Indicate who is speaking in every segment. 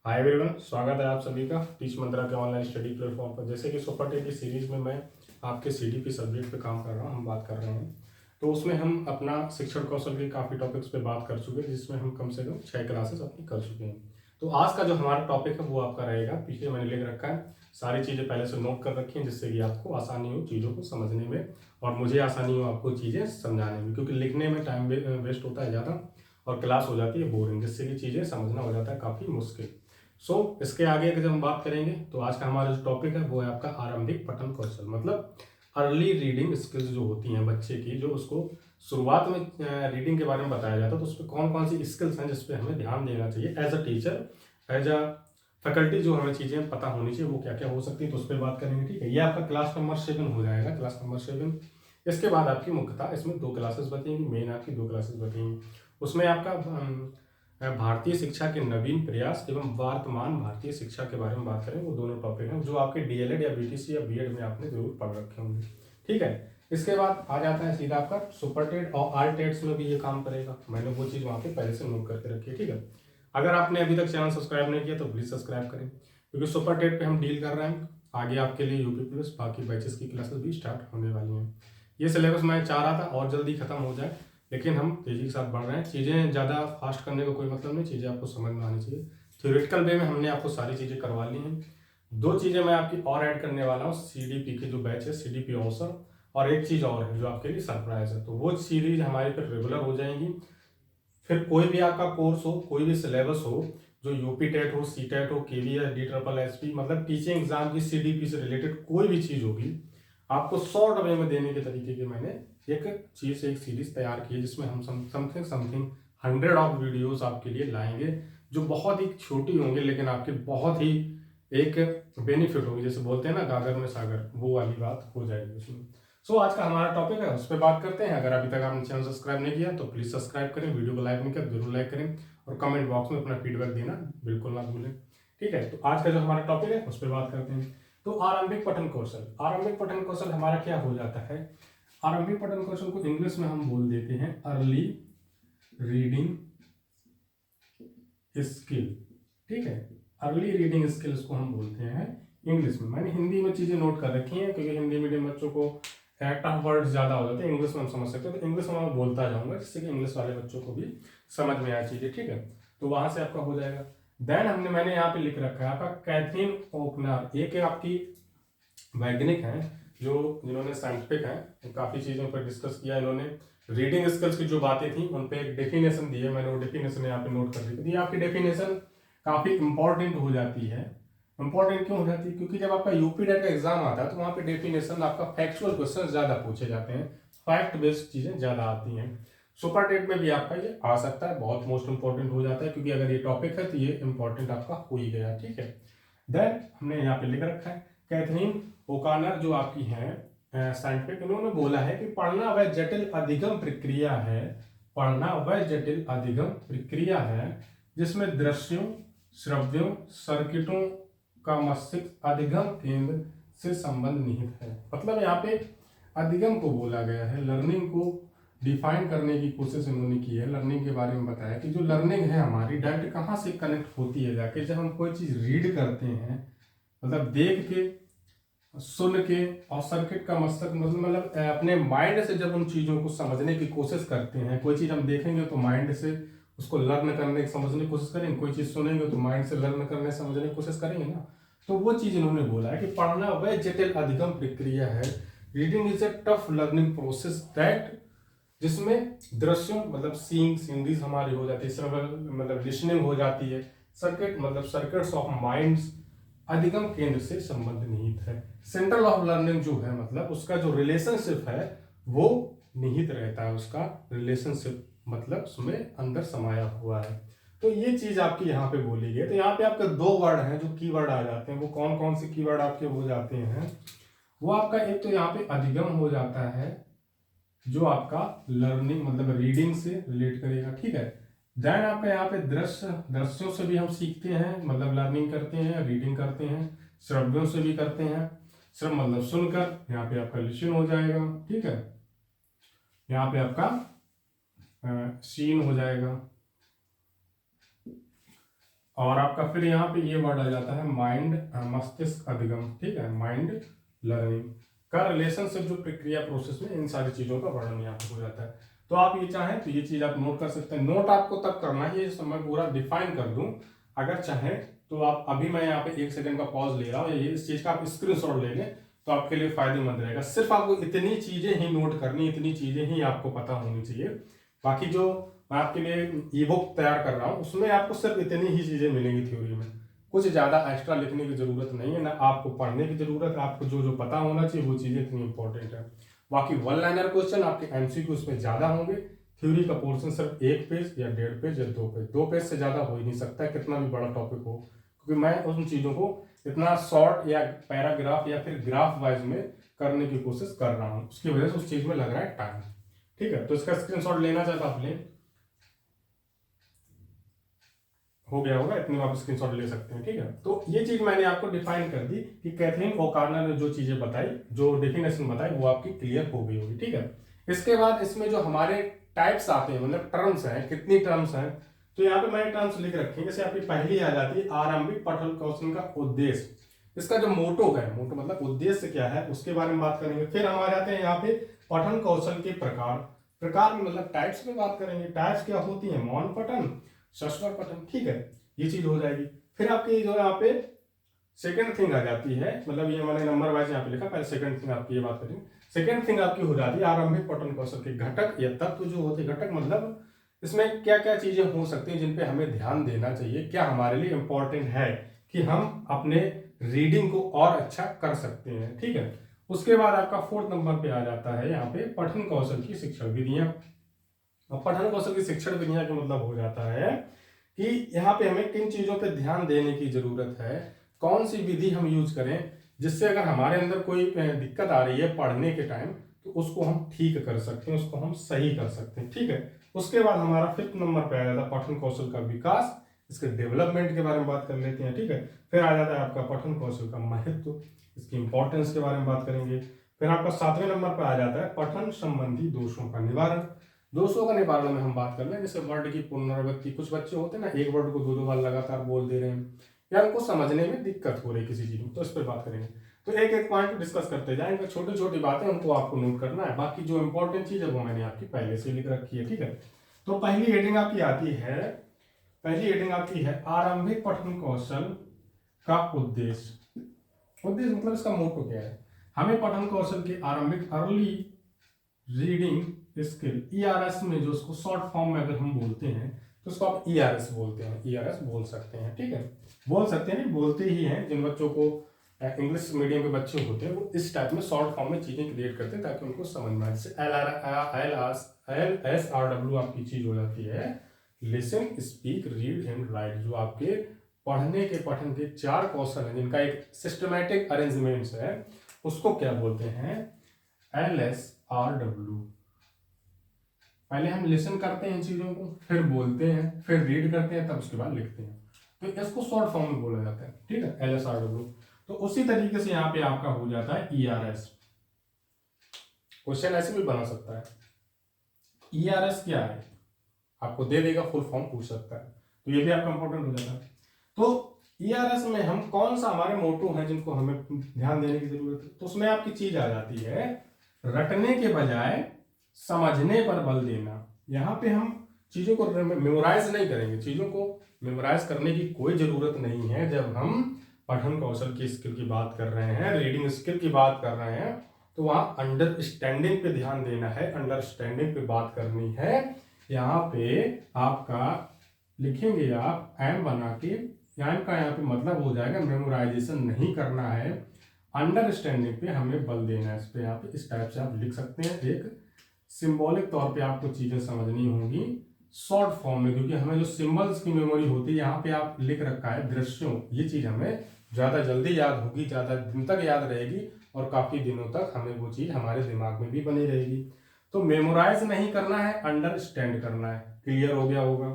Speaker 1: Hi everyone, स्वागत है आप सभी का टीच मंत्रा के ऑनलाइन स्टडी प्लेटफॉर्म पर। जैसे कि सुपर टेट की सीरीज में मैं आपके सीडीपी सब्जेक्ट पे काम कर रहा हूँ, हम बात कर रहे हैं। तो उसमें हम अपना शिक्षण कौशल के काफ़ी टॉपिक्स पे बात कर चुके हैं, जिसमें हम कम से कम 6 क्लासेस अपनी कर चुके हैं। तो आज का जो हमारा टॉपिक है वो आपका रहेगा, पीछे मैंने लिख रखा है, सारी चीज़ें पहले से नोट कर रखी हैं जिससे कि आपको आसानी हो चीज़ों को समझने में और मुझे आसानी हो आपको चीज़ें समझाने में, क्योंकि लिखने में टाइम वेस्ट होता है ज़्यादा और क्लास हो जाती है बोरिंग, जिससे कि चीज़ें समझना हो जाता है काफ़ी मुश्किल। इसके आगे अगर हम बात करेंगे तो आज का हमारा जो टॉपिक है वो है आपका आरंभिक पठन कौशल, मतलब अर्ली रीडिंग स्किल्स जो होती हैं बच्चे की, जो उसको शुरुआत में रीडिंग के बारे में बताया जाता है। तो उस पर कौन कौन सी स्किल्स हैं जिस पे हमें ध्यान देना चाहिए as a teacher, as a faculty, जो हमें चीज़ें पता होनी चाहिए वो क्या क्या हो सकती है, तो उस पर बात करेंगे। ठीक है, ये आपका क्लास नंबर 7 हो जाएगा, क्लास नंबर 7। इसके बाद आपकी मुख्यतः इसमें 2 क्लासेस बचेंगी, मेन आपकी 2 क्लासेस बचेंगी। उसमें आपका भारतीय शिक्षा के नवीन प्रयास एवं वर्तमान भारतीय शिक्षा के बारे में बात करें, वो दोनों टॉपिक हैं जो आपके डीएलएड या बीटीसी या बीएड में आपने जरूर पढ़ रखे होंगे। ठीक है, इसके बाद आ जाता है सीधा आपका सुपर टेट और आल टेट्स में भी ये काम करेगा। मैंने वो चीज़ वहाँ पे पहले से नोट करके रखी है। ठीक है, अगर आपने अभी तक चैनल सब्सक्राइब नहीं किया तो प्लीज़ सब्सक्राइब करें, क्योंकि सुपर टेट पे हम डील कर रहे हैं। आगे आपके लिए यूपी प्लस बाकी बैचेस की क्लासेस भी स्टार्ट होने वाली हैं। ये सिलेबस मैं चाह रहा था और जल्दी खत्म हो जाए, लेकिन हम तेज़ी के साथ बढ़ रहे हैं। चीज़ें ज़्यादा फास्ट करने का कोई मतलब नहीं, चीज़ें आपको समझ में आनी चाहिए। थ्योरेटिकल वे में हमने आपको सारी चीज़ें करवा ली हैं। 2 चीज़ें मैं आपकी और ऐड करने वाला हूँ, सीडीपी के जो बैच है, सीडीपी अवसर, और एक चीज़ और है जो आपके लिए सरप्राइज है। तो वो सीरीज हमारी फिर रेगुलर हो जाएंगी। फिर कोई भी आपका कोर्स हो, कोई भी सिलेबस हो, जो यूपी टेट हो, सी टेट हो, केवी या DSSP, मतलब टीचिंग एग्जाम की सीडीपी से रिलेटेड कोई भी चीज़ होगी, आपको शॉर्ट वे में देने के तरीके की मैंने एक सीरीज तैयार की है, जिसमें हम समथिंग 100 ऑफ वीडियोस आपके लिए लाएंगे, जो बहुत ही छोटी होंगी लेकिन आपके बहुत ही एक बेनिफिट होगी। जैसे बोलते हैं ना, गागर में सागर, वो वाली बात हो जाएगी उसमें। आज का हमारा टॉपिक है, उस पर बात करते हैं। अगर अभी तक आपने चैनल सब्सक्राइब नहीं किया तो प्लीज सब्सक्राइब करें, वीडियो को लाइक नहीं किया जरूर लाइक करें, और कमेंट बॉक्स में अपना फीडबैक देना बिल्कुल ना भूलें। ठीक है, तो आज का जो हमारा टॉपिक है उस पर बात करते हैं। तो आरंभिक पठन कौशल, आरंभिक पठन कौशल हमारा क्या हो जाता है? आरंभिक पठन कौशल को इंग्लिश में हम बोल देते हैं अर्ली रीडिंग स्किल। ठीक है, अर्ली रीडिंग स्किल्स को हम बोलते हैं इंग्लिश में। मैंने हिंदी में चीजें नोट कर रखी हैं, क्योंकि हिंदी मीडियम बच्चों को टफ वर्ड ज्यादा हो जाते हैं, इंग्लिश में हम समझ सकते हैं, तो इंग्लिश में मैं बोलता जाऊंगा जिससे कि इंग्लिश वाले बच्चों को भी समझ में आए चीजें। ठीक है, तो वहां से आपका हो जाएगा। देन मैंने यहाँ पे लिख रखा है आपका कैथरीन ओकनर, एक आपकी वैज्ञानिक हैं जिन्होंने साइंटिफिक हैं, काफी चीजों पर डिस्कस किया इन्होंने। रीडिंग स्किल्स की जो बातें थी उन पे एक डेफिनेशन दी है, मैंने वो डेफिनेशन यहाँ पे नोट कर दी। तो ये आपकी डेफिनेशन काफी इंपॉर्टेंट हो जाती है। इंपॉर्टेंट क्यों हो जाती है? क्योंकि जब आपका यूपी टेट का एग्जाम आता है तो वहाँ पे डेफिनेशन आपका फैक्चुअल क्वेश्चन ज्यादा पूछे जाते हैं, फैक्ट बेस्ड चीजें ज्यादा आती हैं। सुपर टेट में भी आपका ये आ सकता है, बहुत मोस्ट इंपॉर्टेंट हो जाता है, क्योंकि अगर ये टॉपिक है तो ये इंपॉर्टेंट आपका हो ही गया। ठीक है, देन हमने यहाँ पे लिख रखा है कैथरीन ओकानर जो आपकी हैं साइंटिफिक, उन्होंने बोला है कि पढ़ना वह जटिल अधिगम प्रक्रिया है, पढ़ना वह जटिल अधिगम प्रक्रिया है जिसमें दृश्यों, श्रव्यों, सर्किटों का मस्तिष्क अधिगम केंद्र से संबंध निहित है। मतलब यहाँ पे अधिगम को बोला गया है, लर्निंग को डिफाइन करने की कोशिश इन्होंने की है। लर्निंग के बारे में बताया कि जो लर्निंग है हमारी डायरेक्ट कहाँ से कनेक्ट होती है, जाके जब हम कोई चीज रीड करते हैं, मतलब देख के, सुन के, और सर्किट का मस्तक मतलब अपने माइंड से जब उन चीजों को समझने की कोशिश करते हैं। कोई चीज हम देखेंगे तो माइंड से उसको लर्न करने समझने की कोशिश करेंगे, कोई चीज सुनेंगे तो माइंड से लर्न करने समझने की कोशिश करेंगे ना। तो वो चीज इन्होंने बोला है कि पढ़ना वह जटिल अधिगम प्रक्रिया है, reading is a tough learning process that, जिसमें दृश्यों मतलब सीइंग, सीनरीज हमारी हो जाती है, श्रवण मतलब लिसनिंग हो जाती है, सर्किट मतलब सर्किट्स ऑफ माइंड्स अधिगम केंद्र से संबंध निहित है। सेंट्रल ऑफ लर्निंग जो है, मतलब उसका जो रिलेशनशिप है वो निहित रहता है, उसका रिलेशनशिप मतलब उसमें अंदर समाया हुआ है। तो ये चीज आपकी यहाँ पे बोली गई। तो यहाँ पे आपके 2 वर्ड हैं जो कीवर्ड आ जाते हैं। वो कौन कौन से कीवर्ड आपके हो जाते हैं? वो आपका एक तो यहाँ पे अधिगम हो जाता है, जो आपका लर्निंग मतलब रीडिंग से रिलेट करेगा। ठीक है, देन आपका यहाँ पे दृश्यों से भी हम सीखते हैं, मतलब लर्निंग करते हैं, रीडिंग करते हैं। श्रव्यों से भी करते हैं, श्रव मतलब सुनकर, यहाँ पे आपका लिसन हो जाएगा। ठीक है, यहाँ पे आपका सीन हो जाएगा। और आपका फिर यहाँ पे ये वर्ड आ जाता है माइंड, मस्तिष्क अधिगम, ठीक है, माइंड लर्निंग का रिलेशनशिप जो प्रक्रिया प्रोसेस में इन सारी चीज़ों का वर्णन यहाँ पे हो जाता है। तो आप ये चाहें तो ये चीज़ आप नोट कर सकते हैं। नोट आपको तब करना है ये मैं पूरा डिफाइन कर दूं, अगर चाहें तो आप अभी मैं यहाँ पे 1 सेकंड का पॉज ले रहा हूँ, ये इस चीज़ का आप स्क्रीनशॉट ले लें तो आपके लिए फायदेमंद रहेगा। सिर्फ आपको इतनी चीज़ें ही नोट करनी, इतनी चीज़ें ही आपको पता होनी चाहिए। बाकी जो मैं आपके लिए ई बुक तैयार कर रहा हूँ उसमें आपको सिर्फ इतनी ही चीज़ें मिलेंगी थ्योरी में, कुछ ज़्यादा एक्स्ट्रा लिखने की ज़रूरत नहीं है, ना आपको पढ़ने की ज़रूरत है। आपको जो जो पता होना चाहिए वो चीज़ें इतनी इंपॉर्टेंट है। बाकी 1 लाइनर क्वेश्चन आपके एमसीक्यू उसमें ज़्यादा होंगे। थ्योरी का पोर्शन सिर्फ 1 पेज या 1.5 पेज या 2 पेज, 2 पेज से ज़्यादा हो ही नहीं सकता है, कितना भी बड़ा टॉपिक हो, क्योंकि मैं उन चीज़ों को इतना शॉर्ट या पैराग्राफ या फिर ग्राफ वाइज में करने की कोशिश कर रहा हूँ, उसकी वजह से उस चीज़ में लग रहा है टाइम। ठीक है, तो इसका स्क्रीनशॉट लेना चाहता आप लें, हो गया होगा, इतने आप स्क्रीनशॉट ले सकते हैं। ठीक है, तो ये चीज मैंने आपको डिफाइन कर दी कि कैथरीन ओकार्नर ने जो चीजें बताई, जो डेफिनेशन बताई, वो आपकी क्लियर हो गई होगी। ठीक है, इसके बाद इसमें जो हमारे टाइप्स आते हैं, मतलब टर्म्स हैं, कितनी टर्म्स हैं, तो यहाँ पे मैंने टर्म्स लिख रखे हैं। जैसे आपकी पहली आ जाती है आरंभिक पठन कौशल का उद्देश्य। इसका जो मोटो है, मोटो मतलब उद्देश्य क्या है, उसके बारे में बात करेंगे। फिर हम आ जाते हैं यहाँ पे पठन कौशल के प्रकार, प्रकार में मतलब टाइप्स में बात करेंगे। टाइप्स क्या होती है, मौन पठन, सस्वर पठन। ठीक है, ये चीज हो जाएगी। फिर आपकी जो यहाँ पे सेकंड थिंग आ जाती है, मतलब ये मैंने नंबर वाइज यहाँ पे लिखा, पहले सेकंड थिंग आपकी ये बात करेंगे। सेकंड थिंग आपकी हो जाती है आरंभिक पठन कौशल के घटक या तत्व जो होते हैं। घटक मतलब इसमें क्या क्या चीजें हो सकती हैं जिन पे हमें ध्यान देना चाहिए, क्या हमारे लिए इंपॉर्टेंट है कि हम अपने रीडिंग को और अच्छा कर सकते हैं। ठीक है, उसके बाद आपका 4th नंबर पे आ जाता है यहाँ पे पठन कौशल की शिक्षण विधियां। पठन कौशल की शिक्षण विधियां का मतलब हो जाता है कि यहाँ पे हमें किन चीजों पे ध्यान देने की जरूरत है, कौन सी विधि हम यूज करें जिससे अगर हमारे अंदर कोई दिक्कत आ रही है पढ़ने के टाइम तो उसको हम ठीक कर सकते हैं, उसको हम सही कर सकते हैं। ठीक है, उसके बाद हमारा 5th नंबर पे आ जाता है पठन कौशल का विकास, इसके डेवलपमेंट के बारे में बात कर लेते हैं। ठीक है, फिर आ जाता है आपका पठन कौशल का महत्व, इसकी इंपॉर्टेंस के बारे में बात करेंगे। फिर आपका 7वें नंबर पर आ जाता है पठन संबंधी दोषों का निवारण। दोषों का निवारण में हम बात कर लें, जैसे वर्ड की पुनरावृत्ति, कुछ बच्चे होते हैं ना एक वर्ड को 2-2 बार लगातार बोल दे रहे हैं या उनको समझने में दिक्कत हो रही है किसी चीज में, तो इस पर बात करेंगे। तो एक एक पॉइंट डिस्कस करते जाएंगे, छोटी छोटी बातें उनको आपको नोट करना है, बाकी जो इंपॉर्टेंट चीज है वो मैंने आपकी पहले से लिख रखी है। ठीक है, तो पहली हेडिंग आपकी आती है, पहली हेडिंग आपकी है आरंभिक पठन कौशल का उद्देश्य। उद्देश्य मतलब इसका मोटो क्या है, हमें पठन कौशल के आरंभिक अर्ली रीडिंग स्किल, ईआरएस में जो उसको शॉर्ट फॉर्म में अगर हम बोलते हैं तो उसको आप ईआरएस बोलते हैं, ईआरएस बोल सकते हैं। ठीक है, बोल सकते हैं, नहीं बोलते ही हैं। जिन बच्चों को इंग्लिश मीडियम के बच्चे होते हैं वो इस टाइप में शॉर्ट फॉर्म में चीजें क्रिएट करते हैं ताकि उनको समझ में आए। जैसे LSRW आपकी चीज हो जाती है listen, speak, read and right, जो आपके पढ़ने के पठन के 4 कौशल हैं जिनका एक सिस्टमैटिक अरेंजमेंट है, उसको क्या बोलते हैं, LSRW। पहले हम लिसन करते हैं इन चीजों को, फिर बोलते हैं, फिर रीड करते हैं, तब उसके बाद लिखते हैं, तो इसको शॉर्ट फॉर्म में बोला जाता है। ठीक है, LSRW। तो उसी तरीके से यहाँ पे आपका हो जाता है ERS। क्वेश्चन ऐसे भी बना सकता है, ERS क्या है, आपको दे देगा, फुल फॉर्म पूछ सकता है, तो ये भी आपका इंपॉर्टेंट हो जाता है। तो ERS में हम कौन सा हमारे मोटो हैं जिनको हमें ध्यान देने की जरूरत है, तो उसमें आपकी चीज आ जाती है रटने के बजाय समझने पर बल देना। यहाँ पे हम चीजों को मेमोराइज नहीं करेंगे, चीजों को मेमोराइज करने की कोई जरूरत नहीं है। जब हम पठन कौशल की स्किल की बात कर रहे हैं, रीडिंग स्किल की बात कर रहे हैं, तो वहाँ अंडरस्टैंडिंग पे ध्यान देना है, अंडरस्टैंडिंग पे बात करनी है। यहाँ पे आपका लिखेंगे आप एम बना के, एम का यहाँ पे मतलब हो जाएगा मेमोराइजेशन नहीं करना है, अंडरस्टैंडिंग पे हमें बल देना है। इस पे आप इस टाइप से आप लिख सकते हैं, एक सिंबॉलिक तौर पे आपको चीजें समझनी होंगी शॉर्ट फॉर्म में, क्योंकि हमें जो सिंबल्स की मेमोरी होती है, यहाँ पे आप लिख रखा है दृश्यों, ये चीज हमें ज्यादा जल्दी याद होगी, ज्यादा दिन तक याद रहेगी और काफी दिनों तक हमें वो चीज हमारे दिमाग में भी बनी रहेगी। तो मेमोराइज नहीं करना है, अंडरस्टैंड करना है। क्लियर हो गया होगा।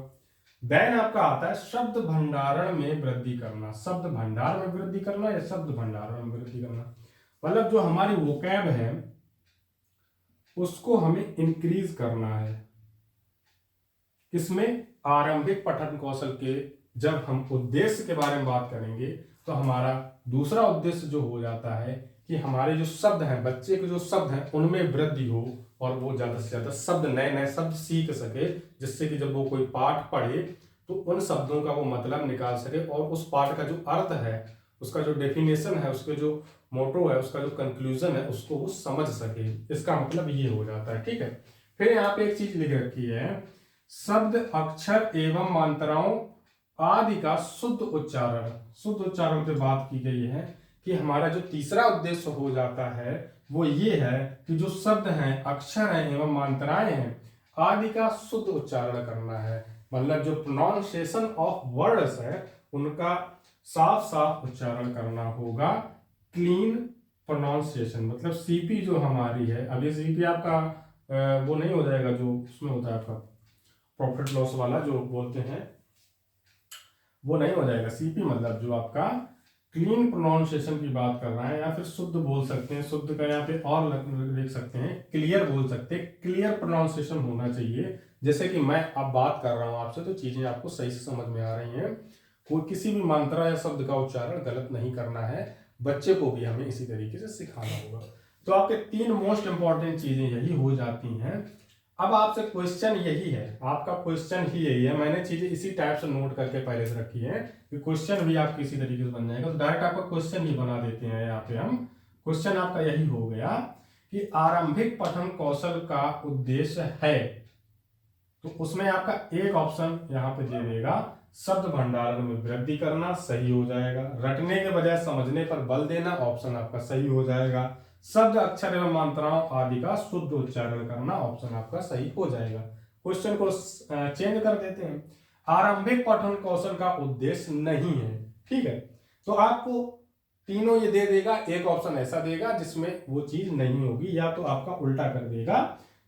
Speaker 1: देन आपका आता है शब्द भंडारण में वृद्धि करना। शब्द भंडार में वृद्धि करना या शब्द भंडारण में वृद्धि करना, मतलब जो हमारी वोकैब है उसको हमें इंक्रीज करना है। किसमें, आरंभिक पठन कौशल के जब हम उद्देश्य के बारे में बात करेंगे तो हमारा दूसरा उद्देश्य जो हो जाता है कि हमारे जो शब्द हैं, बच्चे के जो शब्द हैं उनमें वृद्धि हो और वो ज़्यादा से ज़्यादा शब्द, नए नए शब्द सीख सके, जिससे कि जब वो कोई पाठ पढ़े तो उन शब्दों का वो मतलब निकाल सके और उस पाठ का जो अर्थ है, उसका जो डेफिनेशन है, उसके जो मोटो है, उसका जो कंक्लूजन है, उसको वो समझ सके। इसका मतलब ये हो जाता है। ठीक है, फिर यहाँ पे एक चीज लिख रखी है, शब्द, अक्षर एवं मात्राओं आदि का शुद्ध उच्चारण। शुद्ध उच्चारण पे बात की गई है कि हमारा जो तीसरा उद्देश्य हो जाता है वो ये है कि जो शब्द हैं, अक्षर हैं एवं मात्राएं हैं आदि का शुद्ध उच्चारण करना है। मतलब जो प्रोनाउंसिएशन ऑफ वर्ड्स है उनका साफ साफ उच्चारण करना होगा। क्लीन प्रोनाउंसिएशन, मतलब सीपी जो हमारी है, अब ये सीपी आपका वो नहीं हो जाएगा जो उसमें होता है आपका प्रॉफिट लॉस वाला जो बोलते हैं, वो नहीं हो जाएगा। सीपी मतलब जो आपका क्लीन प्रोनाउंसिएशन की बात कर रहा है, या फिर शुद्ध बोल सकते हैं, शुद्ध का यहाँ पे और लिख सकते हैं, क्लियर बोल सकते हैं। क्लियर प्रोनाउंसिएशन होना चाहिए। जैसे कि मैं अब बात कर रहा हूँ आपसे तो चीजें आपको सही से समझ में आ रही हैं। कोई किसी भी मात्रा या शब्द का उच्चारण गलत नहीं करना है, बच्चे को भी हमें इसी तरीके से सिखाना होगा। तो आपके 3 मोस्ट इंपॉर्टेंट चीजें यही हो जाती हैं। अब आपसे क्वेश्चन यही है, आपका क्वेश्चन ही यही है। मैंने चीजें इसी टाइप से नोट करके पहले से रखी है कि क्वेश्चन भी आपके इसी तरीके से बन जाएगा। तो डायरेक्ट आपका क्वेश्चन ही बना देते हैं। यहाँ पे हम क्वेश्चन आपका यही हो गया कि आरंभिक पठन कौशल का उद्देश्य है, तो उसमें आपका एक ऑप्शन यहाँ पे दे देगा, शब्द भंडारण में वृद्धि करना, सही हो जाएगा। रटने के बजाय समझने पर बल देना, ऑप्शन आपका सही हो जाएगा। शब्द, अक्षर एवं मात्राओं आदि का शुद्ध उच्चारण करना, ऑप्शन आपका सही हो जाएगा। क्वेश्चन को चेंज कर देते हैं। आरंभिक पठन कौशल का उद्देश्य नहीं है, ठीक है, तो आपको तीनों ये दे देगा, एक ऑप्शन ऐसा देगा जिसमें वो चीज नहीं होगी, या तो आपका उल्टा कर देगा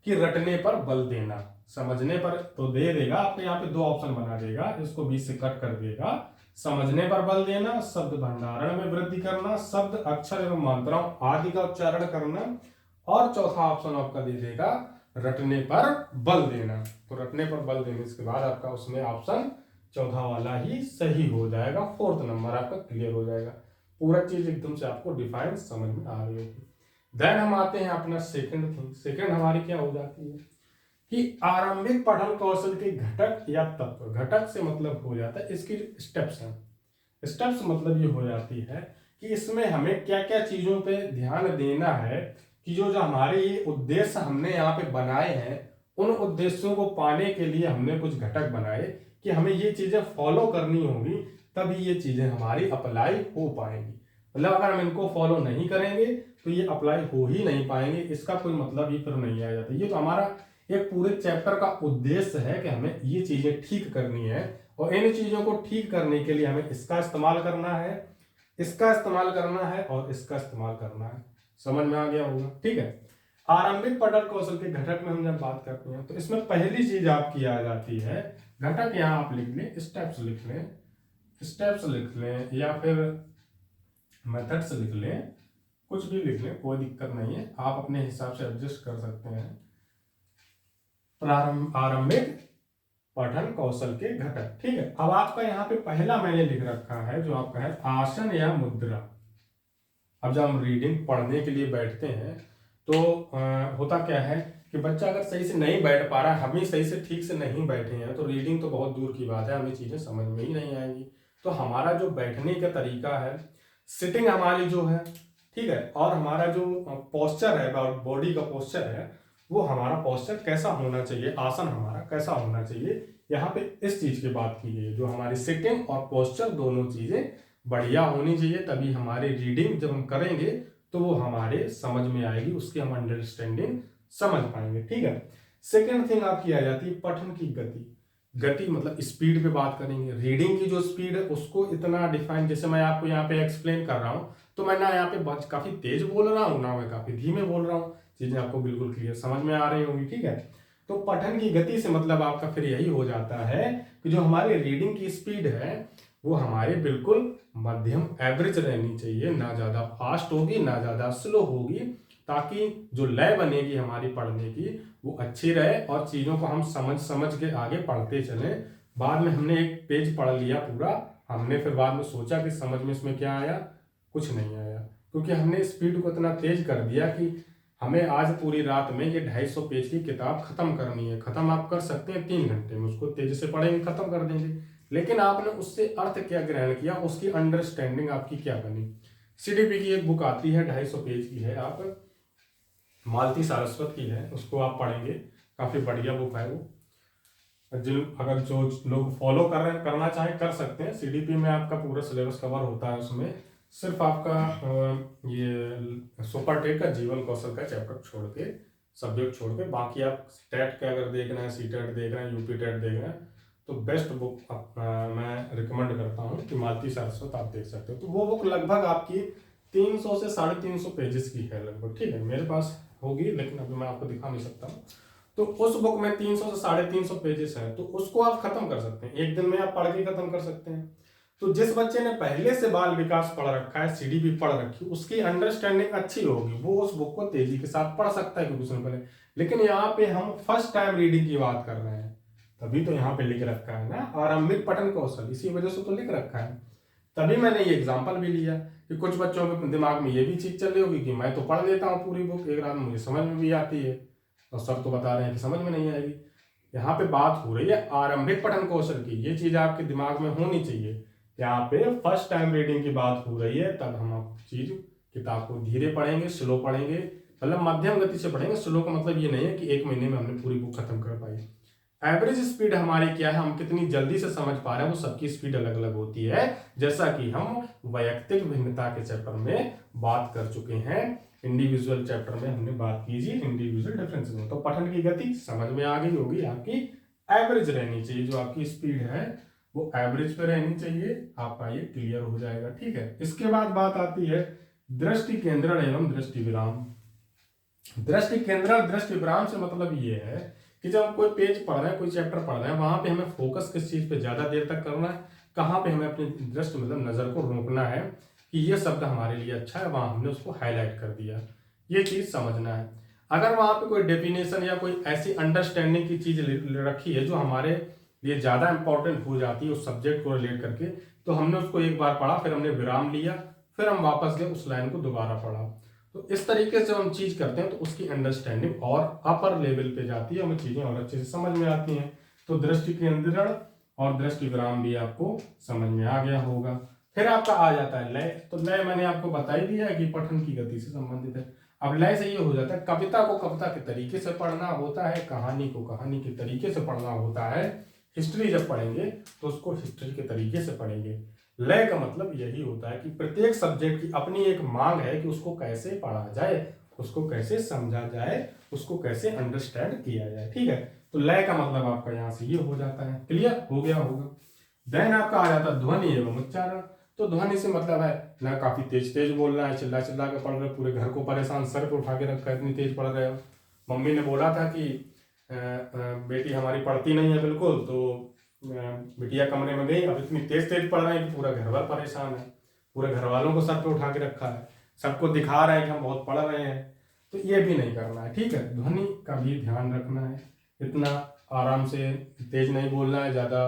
Speaker 1: कि रटने पर बल देना, समझने पर तो दे देगा, आपको यहाँ पे 2 ऑप्शन बना देगा, इसको बीच से कट कर देगा। समझने पर बल देना, शब्द भंडारण में वृद्धि करना, शब्द, अक्षर एवं मात्राओं आदि का उच्चारण करना, और चौथा ऑप्शन आपका दे देगा रटने पर बल देना। तो रटने पर बल देने के बाद आपका उसमें ऑप्शन चौथा वाला ही सही हो जाएगा। 4th नंबर आपका क्लियर हो जाएगा। पूरा चीज एकदम से आपको डिफाइन समझ में आ रही होगी। देन हम आते हैं अपना सेकंड थिंग। सेकंड हमारी क्या हो जाती है कि आरंभिक पठन कौशल के घटक या तत्व। घटक से मतलब हो जाता है इसकी स्टेप्स हैं। स्टेप्स मतलब ये हो जाती है कि इसमें हमें क्या क्या चीजों पे ध्यान देना है कि जो जो हमारे ये उद्देश्य हमने यहाँ पे बनाए हैं, उन उद्देश्यों को पाने के लिए हमने कुछ घटक बनाए कि हमें ये चीजें फॉलो करनी होगी, तभी ये चीजें हमारी अप्लाई हो पाएंगी। मतलब अगर हम इनको फॉलो नहीं करेंगे तो ये अप्लाई हो ही नहीं पाएंगे, इसका कोई मतलब ही फिर नहीं आ जाता। ये तो हमारा एक पूरे चैप्टर का उद्देश्य है कि हमें ये चीजें ठीक करनी है, और इन चीजों को ठीक करने के लिए हमें इसका इस्तेमाल करना है, इसका इस्तेमाल करना है, और इसका इस्तेमाल करना है। समझ में आ गया होगा, ठीक है। आरंभिक पठन कौशल के घटक में हम जब बात करते हैं तो इसमें पहली चीज आपकी आ जाती है घटक। यहाँ आप लिख लें, स्टेप्स लिख लें, स्टेप्स लिख लें, या फिर मेथड्स लिख लें, कुछ भी लिख लें, कोई दिक्कत नहीं है, आप अपने हिसाब से एडजस्ट कर सकते हैं। आरंभिक पठन कौशल के घटक, ठीक है। अब आपका यहाँ पे पहला मैंने लिख रखा है जो आपका है आसन या मुद्रा। अब जब हम रीडिंग पढ़ने के लिए बैठते हैं तो होता क्या है कि बच्चा अगर सही से नहीं बैठ पा रहा है, हम ही सही से ठीक से नहीं बैठे हैं, तो रीडिंग तो बहुत दूर की बात है, हमें चीजें समझ में ही नहीं आएंगी। तो हमारा जो बैठने का तरीका है, सिटिंग हमारी जो है, ठीक है, और हमारा जो पोस्चर है, बॉडी का पोस्चर है, वो हमारा पोस्चर कैसा होना चाहिए, आसन हमारा कैसा होना चाहिए, यहाँ पे इस चीज की बात की गई है। जो हमारी सिटिंग और पोस्चर दोनों चीजें बढ़िया होनी चाहिए, तभी हमारी रीडिंग जब हम करेंगे तो वो हमारे समझ में आएगी, उसकी हम अंडरस्टैंडिंग समझ पाएंगे, ठीक है। सेकेंड थिंग आपकी आ जाती है पठन की गति। गति मतलब स्पीड पे बात करेंगे। रीडिंग की जो स्पीड है उसको इतना डिफाइन, जैसे मैं आपको यहाँ पे एक्सप्लेन कर रहा हूँ, तो मैं ना यहाँ पे काफी तेज बोल रहा हूँ, ना मैं काफी धीमे बोल रहा हूँ, चीजें आपको बिल्कुल क्लियर समझ में आ रही होंगी, ठीक है। तो पठन की गति से मतलब आपका फिर यही हो जाता है कि जो हमारी रीडिंग की स्पीड है वो हमारे बिल्कुल मध्यम एवरेज रहनी चाहिए, ना ज्यादा फास्ट होगी ना ज्यादा स्लो होगी, ताकि जो लय बनेगी हमारी पढ़ने की वो अच्छी रहे और चीजों को हम समझ के आगे पढ़ते चलें, बाद में हमने एक पेज पढ़ लिया पूरा, हमने फिर बाद में सोचा कि समझ में इसमें क्या आया, कुछ नहीं आया, क्योंकि हमने स्पीड को इतना तेज कर दिया कि हमें आज पूरी रात में ये 250 पेज की किताब खत्म करनी है। खत्म आप कर सकते हैं 3 घंटे में, उसको तेजी से पढ़ेंगे खत्म कर देंगे, लेकिन आपने उससे अर्थ क्या ग्रहण किया, उसकी अंडरस्टैंडिंग आपकी क्या बनी। सीडीपी की एक बुक आती है 250 पेज की है, आप मालती सारस्वत की है, उसको आप पढ़ेंगे, काफी बढ़िया बुक है वो। अगर जो लोग फॉलो करना चाहें कर सकते हैं। सीडीपी में आपका पूरा सिलेबस कवर होता है, उसमें सिर्फ आपका ये सुपर टेट का जीवन कौशल का चैप्टर छोड़ के, सब्जेक्ट छोड़ के, बाकी आप टेट का अगर देखना है, सी टेट देखना है, यूपी टेट देखना है, तो बेस्ट बुक मैं रिकमेंड करता हूँ कि मालती सारस्वत आप देख सकते हो। तो वो बुक लगभग आपकी 300 से 350 पेजेस की है लगभग, ठीक है, मेरे पास होगी लेकिन अभी मैं आपको दिखा नहीं सकता हूँ। तो उस बुक में 300 से 350 पेजेस है, तो उसको आप खत्म कर सकते हैं, एक दिन में आप पढ़ के खत्म कर सकते हैं। तो जिस बच्चे ने पहले से बाल विकास पढ़ रखा है, सीडीपी पढ़ रखी, उसकी अंडरस्टैंडिंग अच्छी होगी, वो उस बुक को तेजी के साथ पढ़ सकता है क्योंकि उसने पहले। लेकिन यहाँ पे हम फर्स्ट टाइम रीडिंग की बात कर रहे हैं, तभी तो यहाँ पे लिख रखा है ना आरंभिक पठन कौशल, इसी वजह से तो लिख रखा है। तभी मैंने ये एग्जाम्पल भी लिया कि कुछ बच्चों के दिमाग में ये भी चीज चल रही होगी कि मैं तो पढ़ लेता हूँ पूरी बुक एक रात में, मुझे समझ में भी आती है, और सर तो बता रहे हैं कि समझ में नहीं आएगी। यहाँ पे बात हो रही है आरंभिक पठन कौशल की, ये चीज आपके दिमाग में होनी चाहिए। यहाँ पे फर्स्ट टाइम रीडिंग की बात हो रही है, तब हम चीज किताब को धीरे पढ़ेंगे, स्लो पढ़ेंगे, मतलब मध्यम गति से पढ़ेंगे। स्लो का मतलब ये नहीं है कि 1 महीने में हमने पूरी बुक खत्म कर पाई। एवरेज स्पीड हमारी क्या है, हम कितनी जल्दी से समझ पा रहे हैं, वो सबकी स्पीड अलग अलग होती है, जैसा कि हम वैयक्तिक भिन्नता के चैप्टर में बात कर चुके हैं। इंडिविजुअल चैप्टर में हमने बात की जी इंडिविजुअल डिफरेंसेस में। तो पठन की गति समझ में आ गई होगी, आपकी एवरेज रहनी चाहिए, जो आपकी स्पीड है वो एवरेज पे रहनी चाहिए, आपका ये क्लियर हो जाएगा, ठीक है। इसके बाद बात आती है दृष्टि केंद्रण एवं दृष्टि विराम। दृष्टि केंद्रण दृष्टि विराम से मतलब ये है कि जब हम कोई पेज पढ़ रहे हैं, कोई चैप्टर पढ़ रहे हैं, वहां पे हमें फोकस किस चीज पे ज्यादा देर तक करना है, कहाँ पे हमें अपनी दृष्टि मतलब नजर को रोकना है कि ये शब्द हमारे लिए अच्छा है, वहां हमने उसको हाईलाइट कर दिया, ये चीज समझना है। अगर वहां पे कोई डेफिनेशन या कोई ऐसी अंडरस्टैंडिंग की चीज रखी है जो हमारे लिए ज्यादा इंपॉर्टेंट हो जाती है उस सब्जेक्ट को रिलेट करके, तो हमने उसको एक बार पढ़ा, फिर हमने विराम लिया, फिर हम वापस गए उस लाइन को दोबारा पढ़ा। तो इस तरीके से हम चीज करते हैं तो उसकी अंडरस्टैंडिंग और अपर लेवल पे जाती है, हमें चीजें और अच्छे से समझ में आती हैं। तो दृष्टि केंद्रण और दृष्टि विराम भी आपको समझ में आ गया होगा। फिर आपका आ जाता है लय। तो लय मैंने आपको बता ही दिया है कि पठन की गति से संबंधित है। अब लय से ये हो जाता है, कविता को कविता के तरीके से पढ़ना होता है, कहानी को कहानी के तरीके से पढ़ना होता है, हिस्ट्री जब पढ़ेंगे तो उसको हिस्ट्री के तरीके से पढ़ेंगे। लय का मतलब यही होता है कि प्रत्येक सब्जेक्ट की अपनी एक मांग है कि उसको कैसे पढ़ा जाए, उसको कैसे समझा जाए, उसको कैसे अंडरस्टैंड किया जाए, ठीक है। तो लय का मतलब आपका यहाँ से ये हो जाता है, क्लियर हो गया होगा। देन आपका आ जाता है ध्वनि एवं उच्चारण। तो ध्वनि से मतलब है ना काफी तेज तेज बोलना है, चिल्ला चिल्ला के पढ़ रहे, पूरे घर को परेशान, सर पे उठा के रखा है, इतनी तेज पढ़ रहे हो। मम्मी ने बोला था कि बेटी हमारी पढ़ती नहीं है बिल्कुल, तो बिटिया कमरे में गई, अब इतनी तेज तेज पढ़ रहे हैं कि पूरा घर वाला परेशान है, पूरे घर वालों को सर पे उठा के रखा है, सबको दिखा रहा है कि हम बहुत पढ़ रहे हैं। तो ये भी नहीं करना है, ठीक है। ध्वनि का भी ध्यान रखना है, इतना आराम से तेज नहीं बोलना है ज्यादा।